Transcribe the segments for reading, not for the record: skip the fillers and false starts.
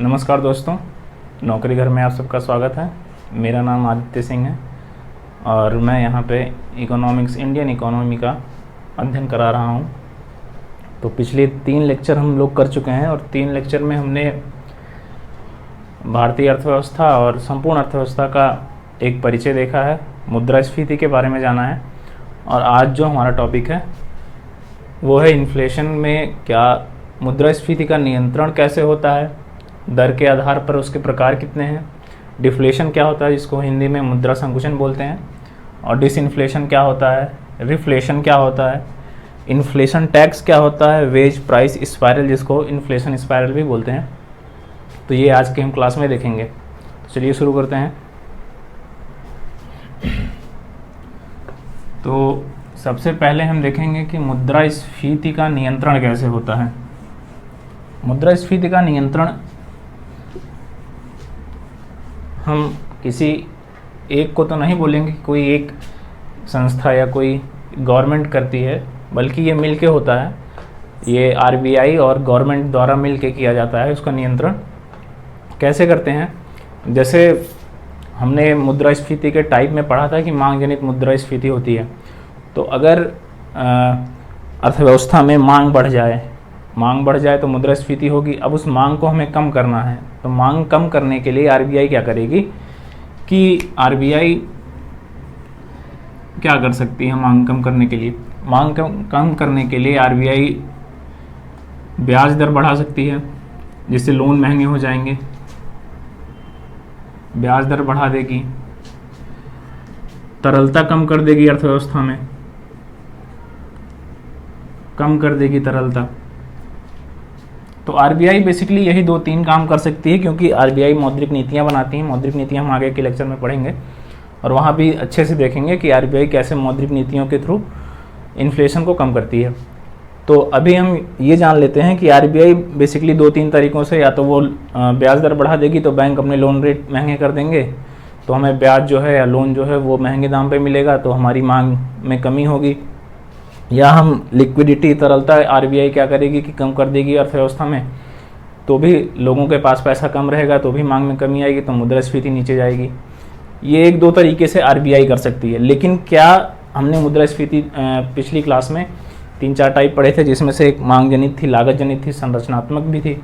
नमस्कार दोस्तों, नौकरी घर में आप सबका स्वागत है। मेरा नाम आदित्य सिंह है और मैं यहाँ पे इकोनॉमिक्स, इंडियन इकोनॉमी का अध्ययन करा रहा हूँ। तो पिछले 3 लेक्चर हम लोग कर चुके हैं और 3 लेक्चर में हमने भारतीय अर्थव्यवस्था और संपूर्ण अर्थव्यवस्था का एक परिचय देखा है, मुद्रास्फीति के बारे में जाना है। और आज जो हमारा टॉपिक है वो है इन्फ्लेशन में क्या मुद्रास्फीति का नियंत्रण कैसे होता है, दर के आधार पर उसके प्रकार कितने हैं, डिफ्लेशन क्या होता है जिसको हिंदी में मुद्रा संकुचन बोलते हैं, और डिसइन्फ्लेशन क्या होता है, रिफ्लेशन क्या होता है, इन्फ्लेशन टैक्स क्या होता है, वेज प्राइस स्पाइरल जिसको इन्फ्लेशन स्पाइरल भी बोलते हैं। तो ये आज के हम क्लास में देखेंगे। तो चलिए शुरू करते हैं। तो सबसे पहले हम देखेंगे कि मुद्रास्फीति का नियंत्रण कैसे होता है। मुद्रास्फीति का नियंत्रण हम किसी एक को तो नहीं बोलेंगे कि कोई एक संस्था या कोई गवर्नमेंट करती है, बल्कि ये मिल के होता है। ये आरबीआई और गवर्नमेंट द्वारा मिल के किया जाता है। उसका नियंत्रण कैसे करते हैं, जैसे हमने मुद्रास्फीति के टाइप में पढ़ा था कि मांग जनित मुद्रास्फीति होती है। तो अगर अर्थव्यवस्था में मांग बढ़ जाए तो मुद्रास्फीति होगी। अब उस मांग को हमें कम करना है, तो मांग कम करने के लिए आरबीआई क्या करेगी कि आरबीआई क्या कर सकती है मांग कम करने के लिए। मांग कम करने के लिए आरबीआई ब्याज दर बढ़ा सकती है, जिससे लोन महंगे हो जाएंगे, ब्याज दर बढ़ा देगी, तरलता कम कर देगी, अर्थव्यवस्था में कम कर देगी तरलता। तो आरबीआई बेसिकली यही 2-3 काम कर सकती है, क्योंकि आरबीआई मौद्रिक नीतियां बनाती हैं। मौद्रिक नीतियां हम आगे के लेक्चर में पढ़ेंगे और वहाँ भी अच्छे से देखेंगे कि आरबीआई कैसे मौद्रिक नीतियों के थ्रू इन्फ्लेशन को कम करती है। तो अभी हम ये जान लेते हैं कि आरबीआई बेसिकली 2-3 तरीक़ों से, या तो वो ब्याज दर बढ़ा देगी तो बैंक अपने लोन रेट महंगे कर देंगे, तो हमें ब्याज जो है या लोन जो है वो महंगे दाम पे मिलेगा, तो हमारी मांग में कमी होगी। या हम लिक्विडिटी, तरलता आरबीआई क्या करेगी कि कम कर देगी अर्थव्यवस्था में, तो भी लोगों के पास पैसा कम रहेगा, तो भी मांग में कमी आएगी, तो मुद्रास्फीति नीचे जाएगी। ये 1-2 तरीके से आरबीआई कर सकती है। लेकिन क्या हमने मुद्रास्फीति पिछली क्लास में 3-4 टाइप पढ़े थे, जिसमें से एक मांग जनित थी, लागत जनित थी, संरचनात्मक भी थी।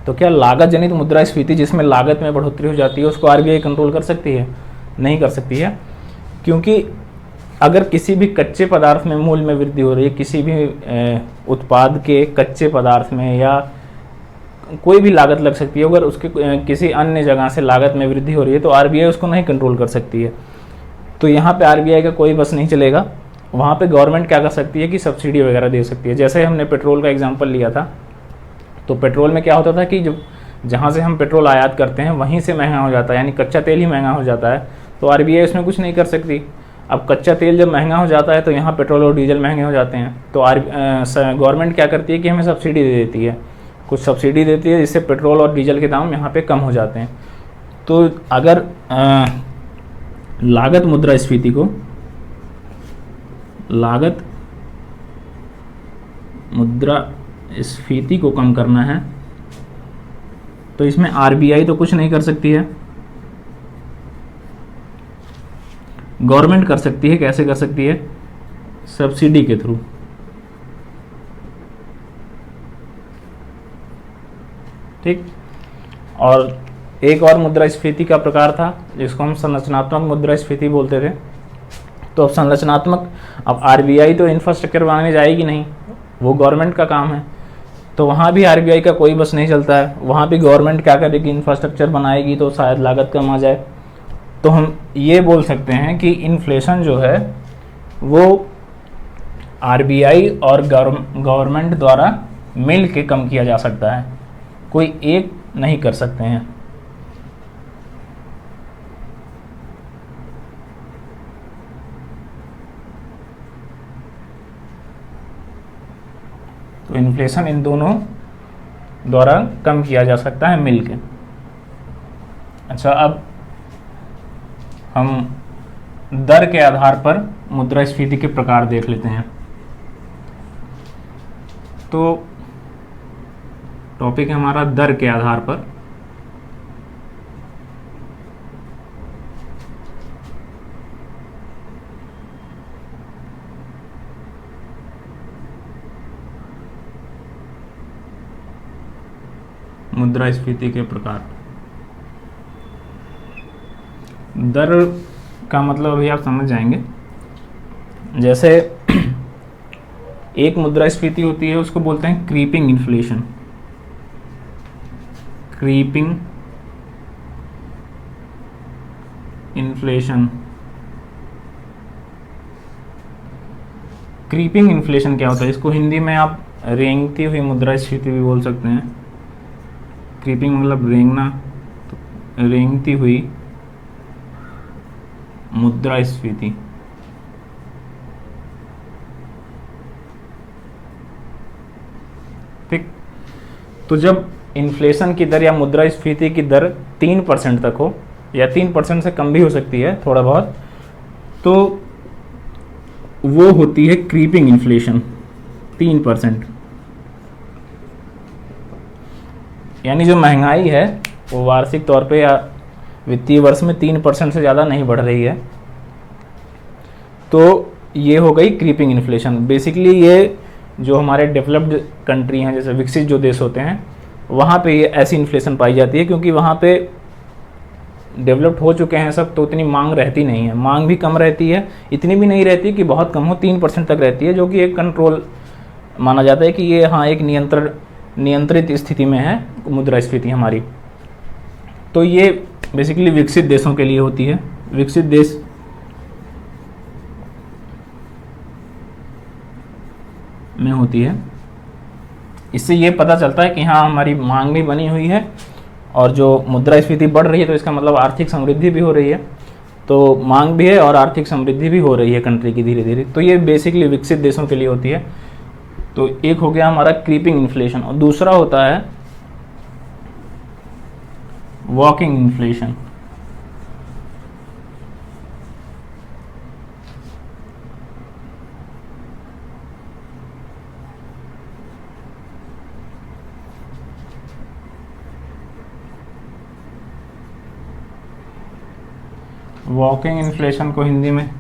तो क्या लागत जनित मुद्रास्फीति, जिसमें लागत में बढ़ोतरी हो जाती है, उसको आरबीआई कंट्रोल कर सकती है? नहीं कर सकती है, क्योंकि अगर किसी भी कच्चे पदार्थ में मूल्य में वृद्धि हो रही है, किसी भी उत्पाद के कच्चे पदार्थ में या कोई भी लागत लग सकती है, अगर उसके किसी अन्य जगह से लागत में वृद्धि हो रही है, तो आरबीआई उसको नहीं कंट्रोल कर सकती है। तो यहाँ पे आरबीआई का कोई बस नहीं चलेगा। वहाँ पे गवर्नमेंट क्या कर सकती है कि सब्सिडी वगैरह दे सकती है। जैसे हमने पेट्रोल का एग्जाम्पल लिया था, तो पेट्रोल में क्या होता था कि जहाँ से हम पेट्रोल आयात करते हैं वहीं से महंगा हो जाता है, यानी कच्चा तेल ही महंगा हो जाता है, तो आरबीआई उसमें कुछ नहीं कर सकती। अब कच्चा तेल जब महंगा हो जाता है तो यहाँ पेट्रोल और डीजल महंगे हो जाते हैं, तो गवर्नमेंट क्या करती है कि हमें सब्सिडी दे देती है, कुछ सब्सिडी देती है, जिससे पेट्रोल और डीजल के दाम यहाँ पे कम हो जाते हैं। तो अगर लागत मुद्रास्फीति को कम करना है, तो इसमें आरबीआई तो कुछ नहीं कर सकती है, गवर्नमेंट कर सकती है। कैसे कर सकती है? सब्सिडी के थ्रू। ठीक। और एक और मुद्रास्फीति का प्रकार था जिसको हम संरचनात्मक मुद्रास्फीति बोलते थे। तो अब संरचनात्मक, अब आरबीआई तो इंफ्रास्ट्रक्चर बनाने जाएगी नहीं, वो गवर्नमेंट का काम है, तो वहाँ भी आरबीआई का कोई बस नहीं चलता है। वहाँ भी गवर्नमेंट क्या करेगी, इंफ्रास्ट्रक्चर बनाएगी तो शायद लागत कम आ जाए। तो हम ये बोल सकते हैं कि इन्फ्लेशन जो है वो आरबीआई और गवर्नमेंट द्वारा मिल के कम किया जा सकता है, कोई एक नहीं कर सकते हैं। तो इन्फ्लेशन इन दोनों द्वारा कम किया जा सकता है मिल के। अच्छा, अब हम दर के आधार पर मुद्रास्फीति के प्रकार देख लेते हैं। तो टॉपिक है हमारा दर के आधार पर। मुद्रास्फीति के प्रकार। दर का मतलब अभी आप समझ जाएंगे। जैसे एक मुद्रास्फीति होती है, उसको बोलते हैं creeping inflation. Creeping inflation. Creeping inflation क्या होता है? इसको हिंदी में आप रेंगती हुई मुद्रास्फीति भी बोल सकते हैं। क्रीपिंग मतलब रेंगना, तो रेंगती हुई मुद्रास्फीति। ठीक, तो जब इन्फ्लेशन की दर या मुद्रास्फीति की दर 3% तक हो, या 3% से कम भी हो सकती है थोड़ा बहुत, तो वो होती है क्रीपिंग इन्फ्लेशन। 3%, यानी जो महंगाई है वो वार्षिक तौर पे या वित्तीय वर्ष में 3% से ज़्यादा नहीं बढ़ रही है, तो ये हो गई क्रीपिंग इन्फ्लेशन। बेसिकली ये जो हमारे डेवलप्ड कंट्री हैं, जैसे विकसित जो देश होते हैं, वहाँ पे ये ऐसी इन्फ्लेशन पाई जाती है, क्योंकि वहाँ पे डेवलप्ड हो चुके हैं सब, तो उतनी मांग रहती नहीं है। मांग भी कम रहती है, इतनी भी नहीं रहती कि बहुत कम हो, 3% तक रहती है, जो कि एक कंट्रोल माना जाता है कि ये हाँ एक नियंत्रित स्थिति में है मुद्रास्फीति हमारी। तो ये बेसिकली विकसित देशों के लिए होती है। विकसित देश में होती है। इससे ये पता चलता है कि हाँ हमारी मांग भी बनी हुई है, और जो मुद्रास्फीति बढ़ रही है तो इसका मतलब आर्थिक समृद्धि भी हो रही है। तो मांग भी है और आर्थिक समृद्धि भी हो रही है कंट्री की धीरे धीरे। तो ये बेसिकली विकसित देशों के लिए होती है। तो एक हो गया हमारा क्रीपिंग इन्फ्लेशन, और दूसरा होता है वॉकिंग इन्फ्लेशन। वॉकिंग इन्फ्लेशन को हिंदी में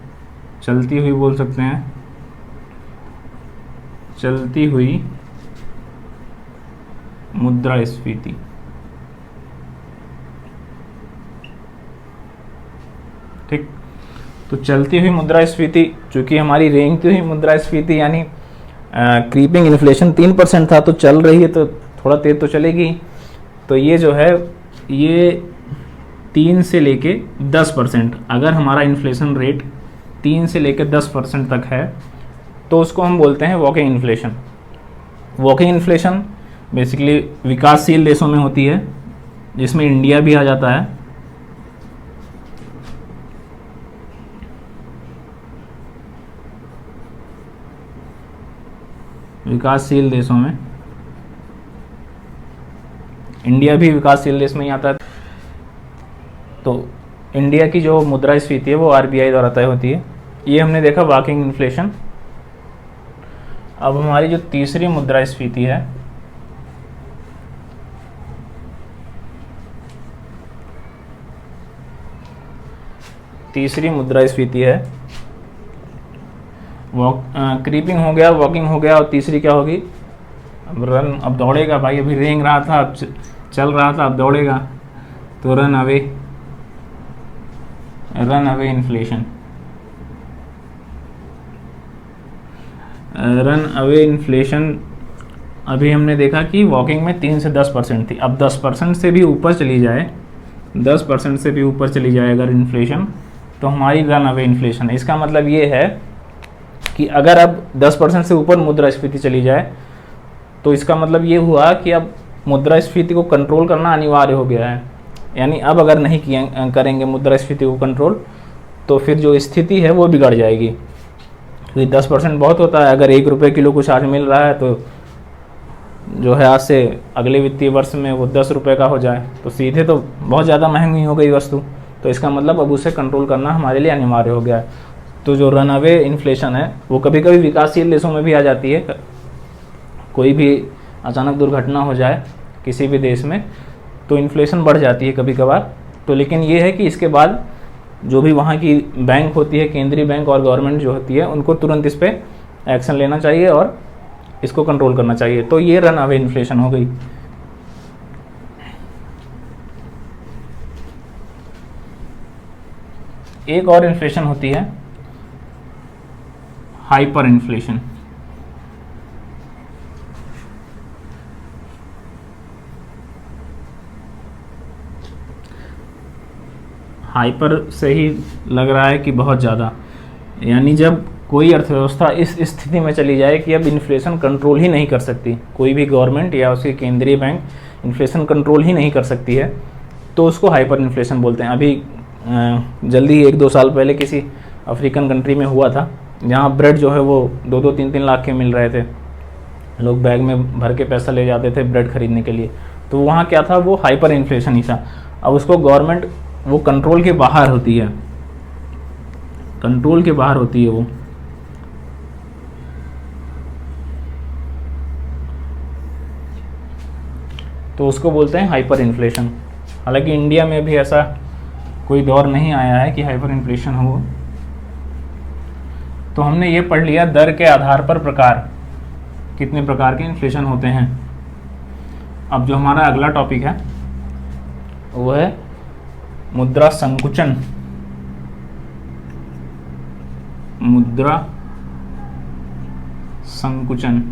चलती हुई बोल सकते हैं। चलती हुई मुद्रास्फीति। ठीक, तो चलती हुई मुद्रास्फीति, चूंकि हमारी रेंगती हुई मुद्रास्फीति यानी क्रीपिंग इन्फ्लेशन 3% था, तो चल रही है तो थोड़ा तेज तो चलेगी। तो ये जो है ये 3 से लेके 10%, अगर हमारा इन्फ्लेशन रेट 3 से लेके 10% तक है तो उसको हम बोलते हैं walking inflation. Walking inflation basically विकासशील देशों में होती है, जिसमें इंडिया भी आ जाता है। विकासशील देशों में इंडिया भी विकासशील देश में ही आता है। तो इंडिया की जो मुद्रास्फीति है वो आरबीआई द्वारा तय होती है। ये हमने देखा वॉकिंग इन्फ्लेशन। अब हमारी जो तीसरी मुद्रास्फीति है, तीसरी मुद्रास्फीति है क्रीपिंग हो गया, वॉकिंग हो गया, और तीसरी क्या होगी? अब रन, अब दौड़ेगा भाई। अभी रेंग रहा था, अब चल रहा था, अब दौड़ेगा, तो run away inflation. Run away inflation अभी हमने देखा कि वॉकिंग में 3 से 10% थी। अब 10% से भी ऊपर चली जाए, 10% से भी ऊपर चली जाए अगर इन्फ्लेशन, तो हमारी रन अवे इन्फ्लेशन है। इसका मतलब ये है कि अगर अब 10% से ऊपर मुद्रास्फीति चली जाए, तो इसका मतलब ये हुआ कि अब मुद्रास्फीति को कंट्रोल करना अनिवार्य हो गया है। यानी अब अगर नहीं करेंगे मुद्रास्फीति को कंट्रोल, तो फिर जो स्थिति है वो बिगड़ जाएगी। क्योंकि 10% बहुत होता है। अगर 1 रुपये किलो कुछ आज मिल रहा है, तो जो है आज से अगले वित्तीय वर्ष में वो 10 रुपये का हो जाए, तो सीधे तो बहुत ज़्यादा महंगी हो गई वस्तु। तो इसका मतलब अब उसे कंट्रोल करना हमारे लिए अनिवार्य हो गया है। तो जो रन अवे इन्फ्लेशन है वो कभी कभी विकासशील देशों में भी आ जाती है। कोई भी अचानक दुर्घटना हो जाए किसी भी देश में, तो इन्फ्लेशन बढ़ जाती है कभी कभार। तो लेकिन ये है कि इसके बाद जो भी वहाँ की बैंक होती है, केंद्रीय बैंक और गवर्नमेंट जो होती है, उनको तुरंत इस पर एक्शन लेना चाहिए और इसको कंट्रोल करना चाहिए। तो ये रन अवे इन्फ्लेशन हो गई। एक और इन्फ्लेशन होती है हाइपर इन्फ्लेशन। हाइपर से ही लग रहा है कि बहुत ज़्यादा, यानी जब कोई अर्थव्यवस्था इस स्थिति में चली जाए कि अब इन्फ्लेशन कंट्रोल ही नहीं कर सकती, कोई भी गवर्नमेंट या उसके केंद्रीय बैंक इन्फ्लेशन कंट्रोल ही नहीं कर सकती है, तो उसको हाइपर इन्फ्लेशन बोलते हैं। अभी जल्दी 1-2 साल पहले किसी अफ्रीकन कंट्री में हुआ था, जहाँ ब्रेड जो है वो 2-2, 3-3 लाख के मिल रहे थे, लोग बैग में भर के पैसा ले जाते थे ब्रेड खरीदने के लिए। तो वहाँ क्या था, वो हाइपर इन्फ्लेशन ही था। अब उसको गवर्नमेंट, वो कंट्रोल के बाहर होती है, कंट्रोल के बाहर होती है वो। तो उसको बोलते हैं हाइपर इन्फ्लेशन। हालांकि इंडिया में भी ऐसा कोई दौर नहीं आया है कि हाइपर इन्फ्लेशन हो। तो हमने ये पढ़ लिया दर के आधार पर प्रकार, कितने प्रकार के इन्फ्लेशन होते हैं। अब जो हमारा अगला टॉपिक है वो है मुद्रा संकुचन। मुद्रा संकुचन,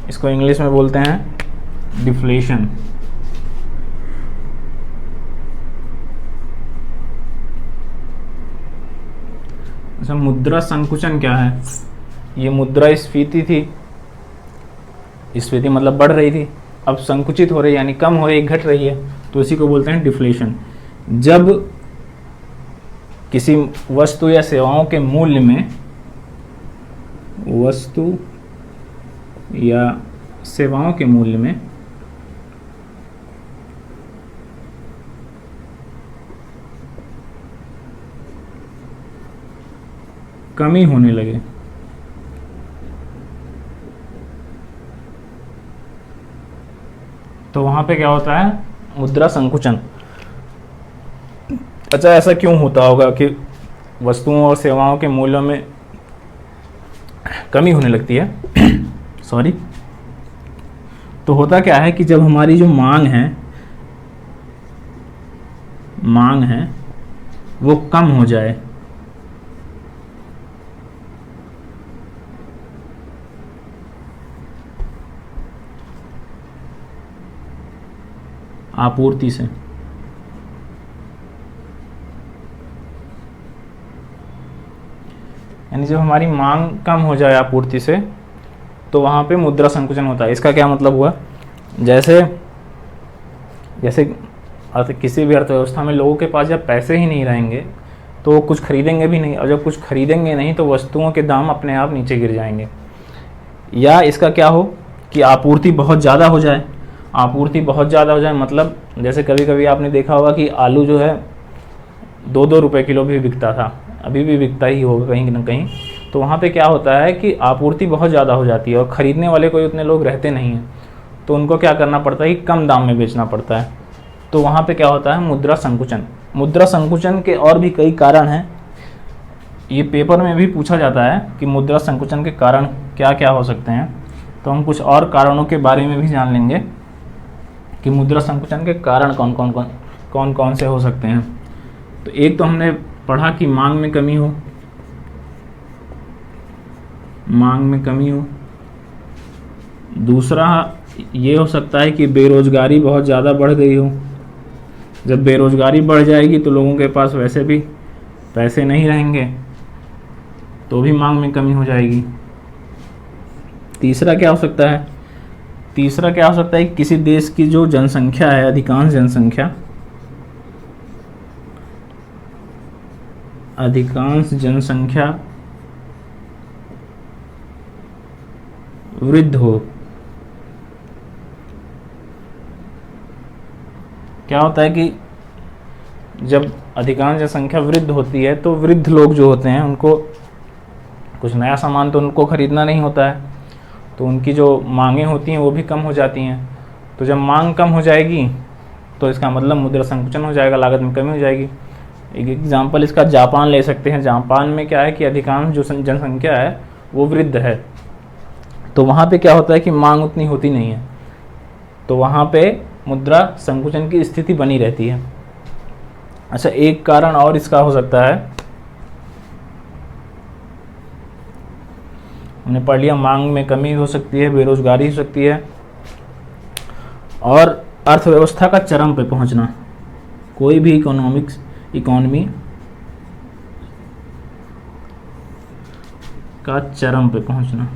इसको इंग्लिश में बोलते हैं डिफ्लेशन। अच्छा, मुद्रा संकुचन क्या है? ये मुद्रा स्फीति थी, स्फीति मतलब बढ़ रही थी, अब संकुचित हो रही है यानी कम हो रही, घट रही है, तो इसी को बोलते हैं डिफ्लेशन। जब किसी वस्तु या सेवाओं के मूल्य में, वस्तु या सेवाओं के मूल्य में कमी होने लगे, तो वहां पे क्या होता है, मुद्रा संकुचन। अच्छा, ऐसा क्यों होता होगा कि वस्तुओं और सेवाओं के मूल्यों में कमी होने लगती है? सॉरी। तो होता क्या है कि जब हमारी जो मांग है वो कम हो जाए, आपूर्ति से, यानी जब हमारी मांग कम हो जाए आपूर्ति से, तो वहाँ पे मुद्रा संकुचन होता है। इसका क्या मतलब हुआ, जैसे किसी भी अर्थव्यवस्था में लोगों के पास जब पैसे ही नहीं रहेंगे तो वो कुछ खरीदेंगे भी नहीं, और जब कुछ खरीदेंगे नहीं तो वस्तुओं के दाम अपने आप नीचे गिर जाएंगे। या इसका क्या हो कि आपूर्ति बहुत ज़्यादा हो जाए। आपूर्ति बहुत ज़्यादा हो जाए मतलब जैसे कभी कभी आपने देखा होगा कि आलू जो है 2-2 रुपये किलो भी बिकता था, अभी भी बिकता ही होगा कहीं ना कहीं। तो वहाँ पे क्या होता है कि आपूर्ति बहुत ज़्यादा हो जाती है और ख़रीदने वाले कोई उतने लोग रहते नहीं हैं, तो उनको क्या करना पड़ता है कि कम दाम में बेचना पड़ता है। तो वहाँ पे क्या होता है, मुद्रा संकुचन। मुद्रा संकुचन के और भी कई कारण हैं, ये पेपर में भी पूछा जाता है कि मुद्रा संकुचन के कारण क्या क्या हो सकते हैं। तो हम कुछ और कारणों के बारे में भी जान लेंगे कि मुद्रा संकुचन के कारण कौन कौन से हो सकते हैं। तो एक तो हमने पढ़ा कि मांग में कमी हो, मांग में कमी हो। दूसरा ये हो सकता है कि बेरोजगारी बहुत ज़्यादा बढ़ गई हो। जब बेरोजगारी बढ़ जाएगी तो लोगों के पास वैसे भी पैसे नहीं रहेंगे, तो भी मांग में कमी हो जाएगी। तीसरा क्या हो सकता है, तीसरा क्या हो सकता है कि किसी देश की जो जनसंख्या है, अधिकांश जनसंख्या वृद्ध हो। क्या होता है कि जब अधिकांश जनसंख्या वृद्ध होती है तो वृद्ध लोग जो होते हैं उनको कुछ नया सामान तो उनको खरीदना नहीं होता है, तो उनकी जो मांगें होती हैं वो भी कम हो जाती हैं। तो जब मांग कम हो जाएगी तो इसका मतलब मुद्रा संकुचन हो जाएगा, लागत में कमी हो जाएगी। एक एग्जांपल इसका जापान ले सकते हैं। जापान में क्या है कि अधिकांश जो जनसंख्या है वो वृद्ध है, तो वहाँ पे क्या होता है कि मांग उतनी होती नहीं है, तो वहाँ पे मुद्रा संकुचन की स्थिति बनी रहती है। अच्छा, एक कारण और इसका हो सकता है, हमने पढ़ लिया मांग में कमी हो सकती है, बेरोजगारी हो सकती है, और अर्थव्यवस्था का चरम पे पहुंचना। कोई भी इकोनॉमी का चरम पे पहुंचना।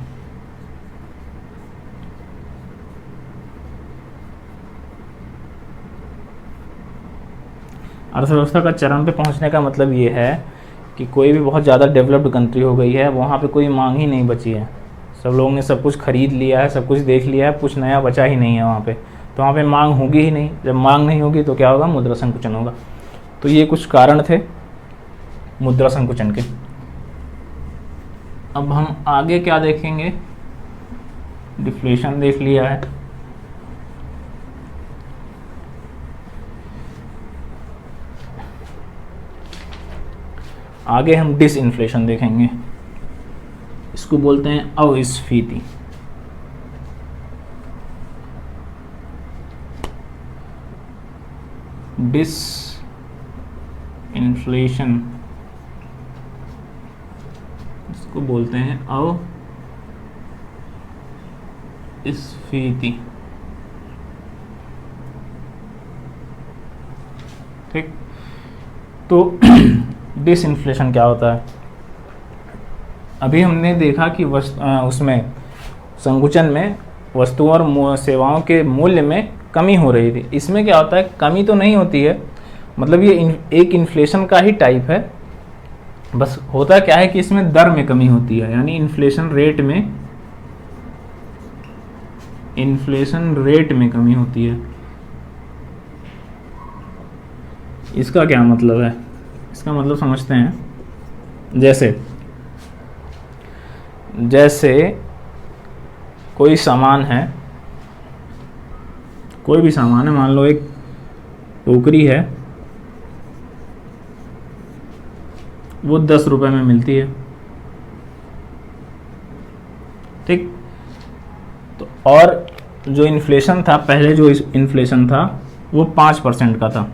अर्थव्यवस्था का चरम पे पहुंचने का मतलब ये है कि कोई भी बहुत ज़्यादा डेवलप्ड कंट्री हो गई है, वहाँ पे कोई मांग ही नहीं बची है, सब लोगों ने सब कुछ खरीद लिया है, सब कुछ देख लिया है, कुछ नया बचा ही नहीं है वहाँ पे, तो वहाँ पे मांग होगी ही नहीं। जब मांग नहीं होगी तो क्या होगा, मुद्रा संकुचन होगा। तो ये कुछ कारण थे मुद्रा संकुचन के। अब हम आगे क्या देखेंगे, डिफ्लेशन देख लिया है, आगे हम डिसइन्फ्लेशन देखेंगे। इसको बोलते हैं अविस्फीति। डिसइन्फ्लेशन इसको बोलते हैं अविस्फीति। ठीक, तो डिसइन्फ्लेशन क्या होता है? अभी हमने देखा कि उसमें संकुचन में वस्तुओं और सेवाओं के मूल्य में कमी हो रही थी। इसमें क्या होता है, कमी तो नहीं होती है, मतलब ये एक इन्फ्लेशन का ही टाइप है, बस होता क्या है कि इसमें दर में कमी होती है, यानी इन्फ्लेशन रेट में कमी होती है। इसका क्या मतलब है? इसका मतलब समझते हैं। जैसे कोई सामान है, कोई भी सामान है, मान लो एक टोकरी है, वो 10 रुपए में मिलती है। ठीक, तो और जो इन्फ्लेशन था, पहले जो इन्फ्लेशन था वो 5% का था।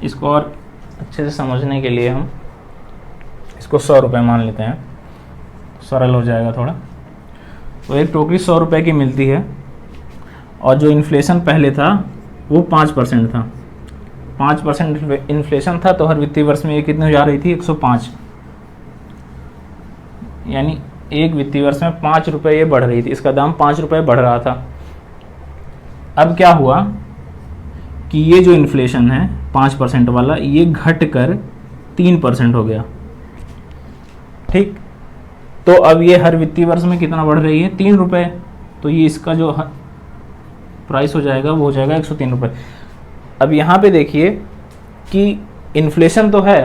इसको और अच्छे से समझने के लिए हम इसको 100 रुपये मान लेते हैं, सरल हो जाएगा थोड़ा। तो एक टोकरी 100 रुपये की मिलती है, और जो इन्फ्लेशन पहले था वो 5% था। 5% इन्फ्लेशन था, तो हर वित्तीय वर्ष में ये कितने जा रही थी, 105, यानी एक वित्तीय वर्ष में 5 रुपये ये बढ़ रही थी, इसका दाम 5 रुपये बढ़ रहा था। अब क्या हुआ कि ये जो इन्फ्लेशन है 5% वाला, ये घट कर 3% हो गया। ठीक, तो अब ये हर वित्तीय वर्ष में कितना बढ़ रही है, 3 रुपये, तो ये इसका जो प्राइस हो जाएगा वो हो जाएगा 103 रुपये। अब यहाँ पे देखिए कि इन्फ्लेशन तो है,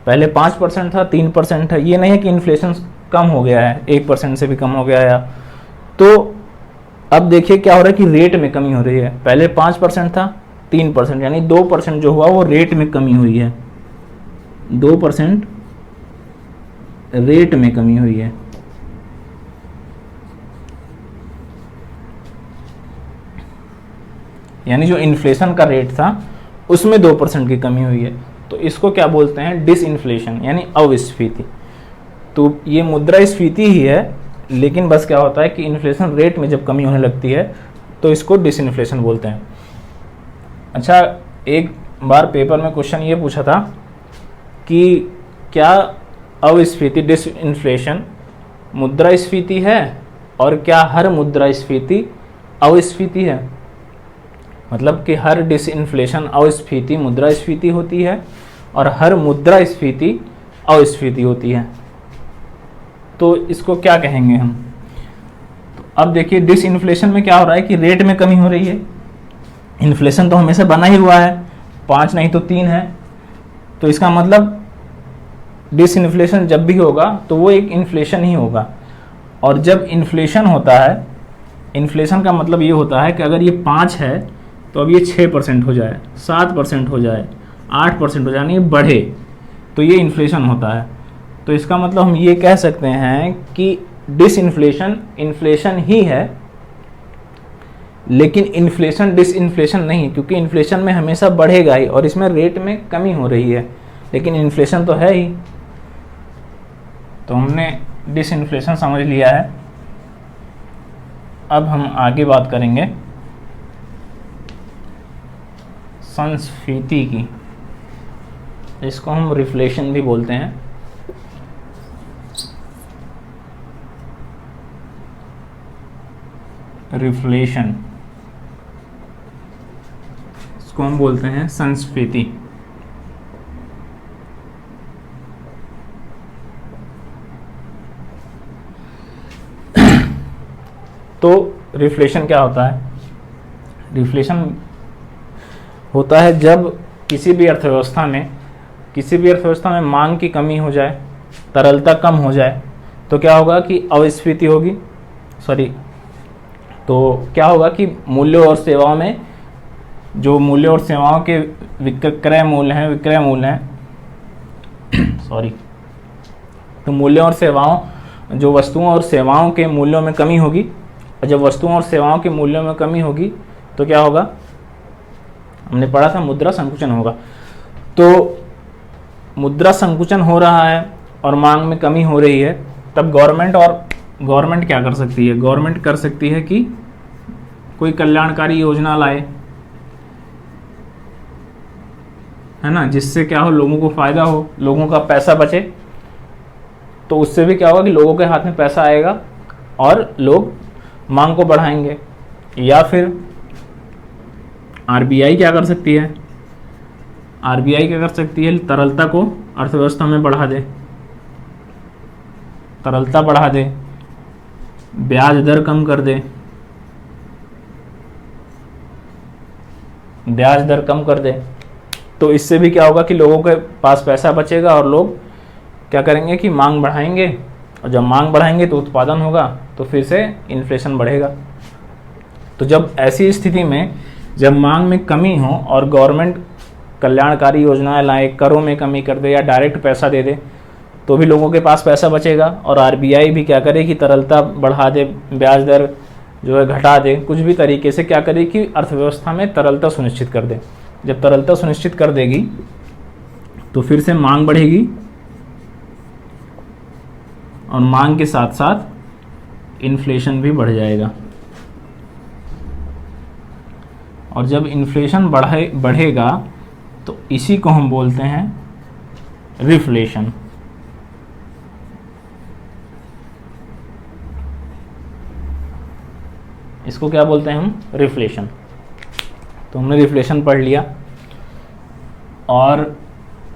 पहले 5% था, 3% है, ये नहीं है कि इन्फ्लेशन कम हो गया है, 1% से भी कम हो गया है। तो अब देखिए क्या हो रहा है कि रेट में कमी हो रही है, पहले 5% था, 3%, यानी 2% जो हुआ वो रेट में कमी हुई है, 2% रेट में कमी हुई है। यानी जो इन्फ्लेशन का रेट था उसमें 2% की कमी हुई है, तो इसको क्या बोलते हैं, डिसइन्फ्लेशन, यानी अविस्फीति। तो ये मुद्रास्फीति ही है, लेकिन बस क्या होता है कि इन्फ्लेशन रेट में जब कमी होने लगती है तो इसको डिसइन्फ्लेशन बोलते हैं। अच्छा, एक बार पेपर में क्वेश्चन ये पूछा था कि क्या अविस्फीति डिसइन्फ्लेशन मुद्रास्फीति है, और क्या हर मुद्रास्फीति अविस्फीति है? मतलब कि हर डिसइन्फ्लेशन अविस्फीति मुद्रास्फीति होती है, और हर मुद्रास्फीति अविस्फीति होती है। तो इसको क्या कहेंगे हम? तो अब देखिए डिसइन्फ्लेशन में क्या हो रहा है कि रेट में कमी हो रही है, इन्फ्लेशन तो हमेशा बना ही हुआ है, 5 नहीं तो 3 है, तो इसका मतलब डिसइन्फ्लेशन जब भी होगा तो वो एक इन्फ्लेशन ही होगा। और जब इन्फ्लेशन होता है, इन्फ्लेशन का मतलब ये होता है कि अगर ये 5 है तो अब ये 6% हो जाए, 7% हो जाए, 8% हो जाए, यानी बढ़े, तो ये इन्फ्लेशन होता है। तो इसका मतलब हम ये कह सकते हैं कि डिसइन्फ्लेशन इन्फ्लेशन ही है, लेकिन इन्फ्लेशन डिसइन्फ्लेशन नहीं, क्योंकि इन्फ्लेशन में हमेशा बढ़ेगा ही और इसमें रेट में कमी हो रही है, लेकिन इन्फ्लेशन तो है ही। तो हमने डिसइन्फ्लेशन समझ लिया है। अब हम आगे बात करेंगे संस्फीति की, इसको हम रिफ्लेशन भी बोलते हैं। रिफ्लेशन, इसको हम बोलते हैं संस्फीति। तो रिफ्लेशन क्या होता है? रिफ्लेशन होता है जब किसी भी अर्थव्यवस्था में मांग की कमी हो जाए, तरलता कम हो जाए, तो क्या होगा कि अस्फीति होगी। तो क्या होगा कि मूल्यों और सेवाओं में, जो मूल्यों और सेवाओं के विक्रय मूल्य हैं तो मूल्यों और सेवाओं, जो वस्तुओं और सेवाओं के मूल्यों में कमी होगी, और जब वस्तुओं और सेवाओं के मूल्यों में कमी होगी तो क्या होगा? हमने पढ़ा था मुद्रा संकुचन होगा। तो मुद्रा संकुचन हो रहा है और मांग में कमी हो रही है, तब गवर्नमेंट क्या कर सकती है? गवर्नमेंट कर सकती है कि कोई कल्याणकारी योजना लाए, है ना, जिससे क्या हो, लोगों को फायदा हो, लोगों का पैसा बचे। तो उससे भी क्या होगा कि लोगों के हाथ में पैसा आएगा और लोग मांग को बढ़ाएंगे। या फिर आरबीआई क्या कर सकती है? तरलता को अर्थव्यवस्था में बढ़ा दे, तरलता बढ़ा दे, ब्याज दर कम कर दे, तो इससे भी क्या होगा कि लोगों के पास पैसा बचेगा और लोग क्या करेंगे कि मांग बढ़ाएंगे, और जब मांग बढ़ाएंगे तो उत्पादन होगा, तो फिर से इन्फ्लेशन बढ़ेगा। तो जब ऐसी स्थिति में जब मांग में कमी हो और गवर्नमेंट कल्याणकारी योजनाएं लाए, करों में कमी कर दे या डायरेक्ट पैसा दे दे, तो भी लोगों के पास पैसा बचेगा। और आरबीआई भी क्या करे कि तरलता बढ़ा दे, ब्याज दर जो है घटा दे, कुछ भी तरीके से क्या करे कि अर्थव्यवस्था में तरलता सुनिश्चित कर दे। जब तरलता सुनिश्चित कर देगी तो फिर से मांग बढ़ेगी, और मांग के साथ साथ इन्फ्लेशन भी बढ़ जाएगा। और जब इन्फ्लेशन बढ़ेगा तो इसी को हम बोलते हैं रिफ्लेशन। इसको क्या बोलते हैं हम? रिफ्लेशन। तो हमने रिफ्लेशन पढ़ लिया, और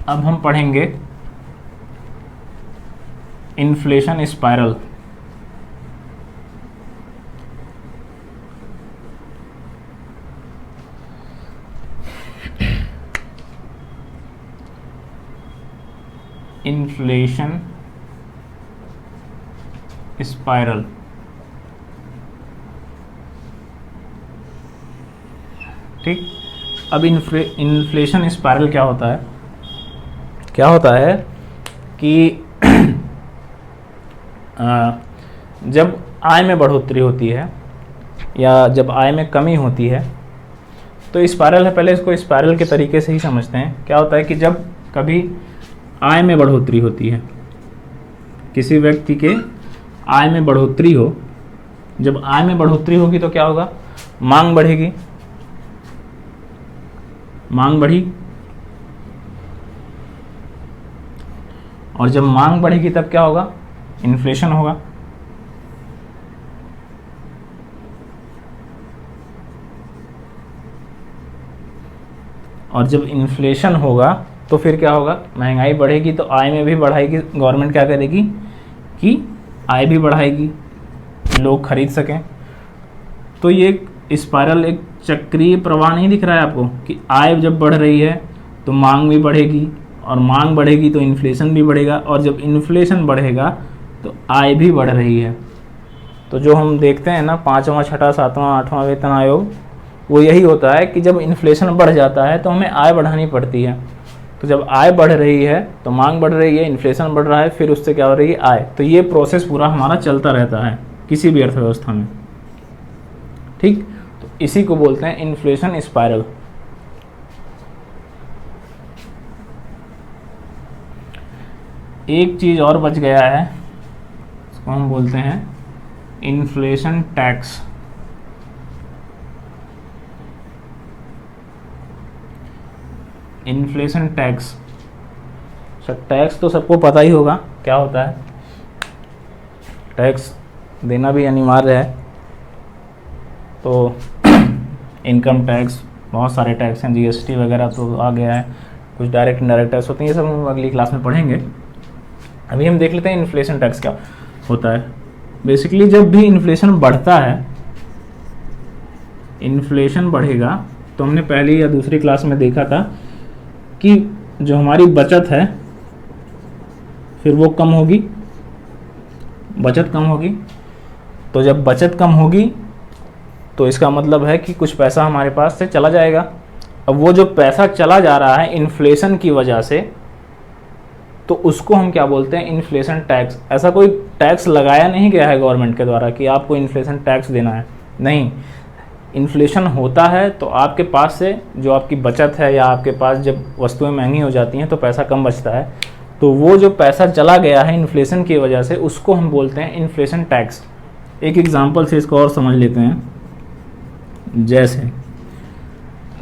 अब हम पढ़ेंगे इन्फ्लेशन स्पाइरल। इन्फ्लेशन स्पाइरल, ठीक। अब इन्फ्लेशन स्पाइरल क्या होता है? क्या होता है कि जब आय में बढ़ोतरी होती है या जब आय में कमी होती है तो स्पाइरल है। पहले इसको स्पाइरल के तरीके से ही समझते हैं। क्या होता है कि जब कभी आय में बढ़ोतरी होती है, किसी व्यक्ति के आय में बढ़ोतरी हो, जब आय में बढ़ोतरी होगी तो क्या होगा? मांग बढ़ेगी, मांग बढ़ी, और जब मांग बढ़ेगी तब क्या होगा? इन्फ्लेशन होगा। और जब इन्फ्लेशन होगा तो फिर क्या होगा? महंगाई बढ़ेगी, तो आय में भी बढ़ाएगी। गवर्नमेंट क्या करेगी कि आय भी बढ़ाएगी, लोग खरीद सकें। तो ये स्पाइरल एक चक्रीय प्रवाह नहीं दिख रहा है आपको कि आय जब बढ़ रही है तो मांग भी बढ़ेगी, और मांग बढ़ेगी तो इन्फ्लेशन भी बढ़ेगा, और जब इन्फ्लेशन बढ़ेगा तो आय भी बढ़ रही है। तो जो हम देखते हैं ना 5वां, 6वां, 7वां, 8वां वेतन आयोग, वो यही होता है कि जब इन्फ्लेशन बढ़ जाता है तो हमें आय बढ़ानी पड़ती है। तो जब आय बढ़ रही है तो मांग बढ़ रही है, इन्फ्लेशन बढ़ रहा है, फिर उससे क्या हो रही है? आय। तो ये प्रोसेस पूरा हमारा चलता रहता है किसी भी अर्थव्यवस्था में, ठीक। तो इसी को बोलते हैं इन्फ्लेशन स्पाइरल। एक चीज़ और बच गया है, इसको हम बोलते हैं inflation tax. Inflation tax, sir tax तो सबको पता ही होगा क्या होता है, टैक्स देना भी अनिवार्य है। तो इनकम टैक्स, बहुत सारे टैक्स हैं, जीएसटी वगैरह तो आ गया है, कुछ डायरेक्ट इनडायरेक्ट टैक्स होते हैं, ये सब हम अगली क्लास में पढ़ेंगे। अभी हम देख लेते हैं इन्फ्लेशन टैक्स क्या होता है। बेसिकली जब भी इन्फ्लेशन बढ़ता है, इन्फ्लेशन बढ़ेगा, तो हमने पहली या दूसरी क्लास में देखा था कि जो हमारी बचत है फिर वो कम होगी, बचत कम होगी। तो जब बचत कम होगी तो इसका मतलब है कि कुछ पैसा हमारे पास से चला जाएगा। अब वो जो पैसा चला जा रहा है इन्फ्लेशन की वजह से, तो उसको हम क्या बोलते हैं, इन्फ्लेशन टैक्स। ऐसा कोई टैक्स लगाया नहीं गया है गवर्नमेंट के द्वारा कि आपको इन्फ्लेशन टैक्स देना है, नहीं। इन्फ्लेशन होता है तो आपके पास से जो आपकी बचत है या आपके पास जब वस्तुएं महंगी हो जाती हैं तो पैसा कम बचता है, तो वो जो पैसा चला गया है इन्फ्लेशन की वजह से, उसको हम बोलते हैं इन्फ्लेशन टैक्स। एक एग्जांपल से इसको और समझ लेते हैं।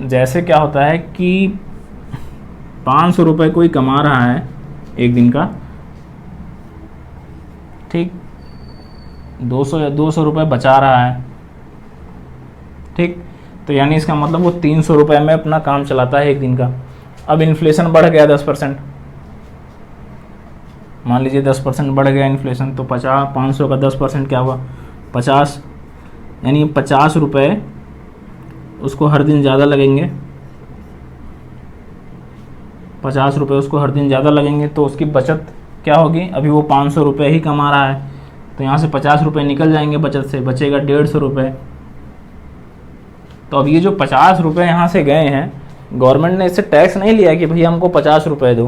जैसे क्या होता है कि 500 रुपये कोई कमा रहा है एक दिन का, ठीक, 200 रुपये बचा रहा है, ठीक। तो यानी इसका मतलब वो 300 रुपये में अपना काम चलाता है एक दिन का। अब इन्फ्लेशन बढ़ गया 10%, मान लीजिए 10% बढ़ गया इन्फ्लेशन, तो 500 का 10% क्या हुआ, 50, यानी 50 रुपये उसको हर दिन ज़्यादा लगेंगे, 50 रुपये उसको हर दिन ज़्यादा लगेंगे। तो उसकी बचत क्या होगी, अभी वो 500 रुपये ही कमा रहा है, तो यहाँ से 50 रुपये निकल जाएंगे बचत से, बचेगा 150 रुपये। तो अब ये जो 50 रुपये यहाँ से गए हैं, गवर्नमेंट ने इससे टैक्स नहीं लिया कि भैया हमको 50 रुपये दो,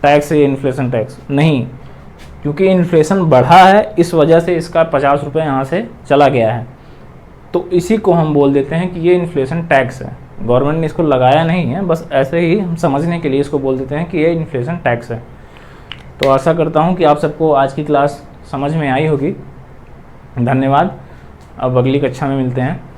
टैक्स है इन्फ्लेशन टैक्स, नहीं, क्योंकि इन्फ्लेशन बढ़ा है इस वजह से इसका 50 रुपये यहाँ से चला गया है। तो इसी को हम बोल देते हैं कि ये इन्फ्लेशन टैक्स है। गवर्नमेंट ने इसको लगाया नहीं है, बस ऐसे ही हम समझने के लिए इसको बोल देते हैं कि ये इन्फ्लेशन टैक्स है। तो आशा करता हूँ कि आप सबको आज की क्लास समझ में आई होगी। धन्यवाद। अब अगली कक्षा में मिलते हैं।